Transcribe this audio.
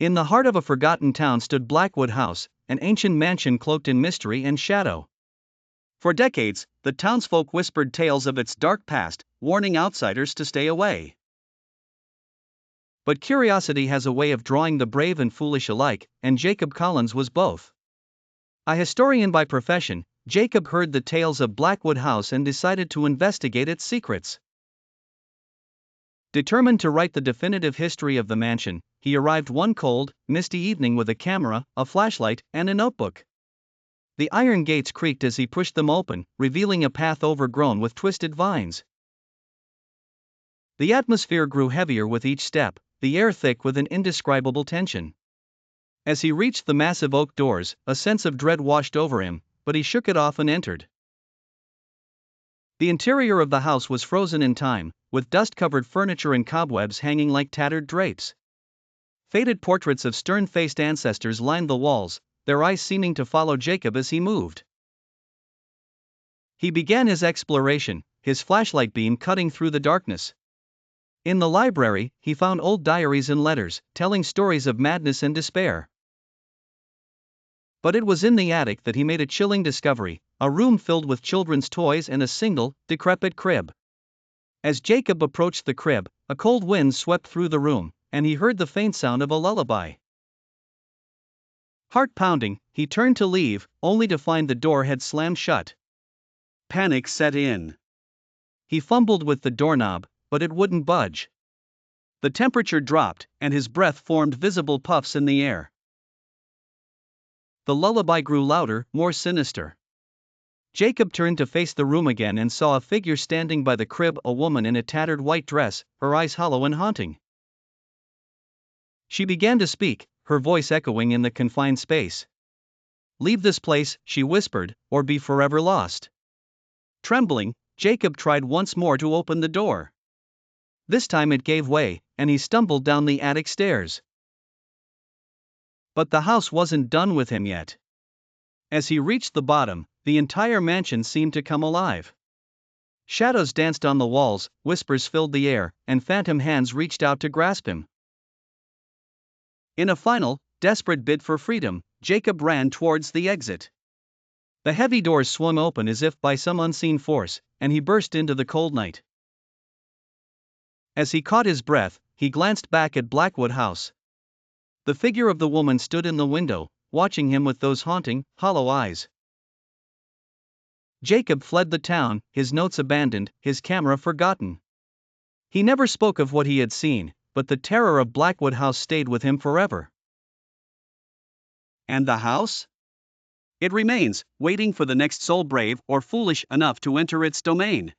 In the heart of a forgotten town stood Blackwood House, an ancient mansion cloaked in mystery and shadow. For decades, the townsfolk whispered tales of its dark past, warning outsiders to stay away. But curiosity has a way of drawing the brave and foolish alike, and Jacob Collins was both. A historian by profession, Jacob heard the tales of Blackwood House and decided to investigate its secrets. Determined to write the definitive history of the mansion, he arrived one cold, misty evening with a camera, a flashlight, and a notebook. The iron gates creaked as he pushed them open, revealing a path overgrown with twisted vines. The atmosphere grew heavier with each step, the air thick with an indescribable tension. As he reached the massive oak doors, a sense of dread washed over him, but he shook it off and entered. The interior of the house was frozen in time, with dust-covered furniture and cobwebs hanging like tattered drapes. Faded portraits of stern-faced ancestors lined the walls, their eyes seeming to follow Jacob as he moved. He began his exploration, his flashlight beam cutting through the darkness. In the library, he found old diaries and letters, telling stories of madness and despair. But it was in the attic that he made a chilling discovery, a room filled with children's toys and a single, decrepit crib. As Jacob approached the crib, a cold wind swept through the room, and he heard the faint sound of a lullaby. Heart pounding, he turned to leave, only to find the door had slammed shut. Panic set in. He fumbled with the doorknob, but it wouldn't budge. The temperature dropped, and his breath formed visible puffs in the air. The lullaby grew louder, more sinister. Jacob turned to face the room again and saw a figure standing by the crib, a woman in a tattered white dress, her eyes hollow and haunting. She began to speak, her voice echoing in the confined space. "Leave this place," she whispered, "or be forever lost." Trembling, Jacob tried once more to open the door. This time it gave way, and he stumbled down the attic stairs. But the house wasn't done with him yet. As he reached the bottom, the entire mansion seemed to come alive. Shadows danced on the walls, whispers filled the air, and phantom hands reached out to grasp him. In a final, desperate bid for freedom, Jacob ran towards the exit. The heavy doors swung open as if by some unseen force, and he burst into the cold night. As he caught his breath, he glanced back at Blackwood House. The figure of the woman stood in the window, watching him with those haunting, hollow eyes. Jacob fled the town, his notes abandoned, his camera forgotten. He never spoke of what he had seen, but the terror of Blackwood House stayed with him forever. And the house? It remains, waiting for the next soul brave or foolish enough to enter its domain.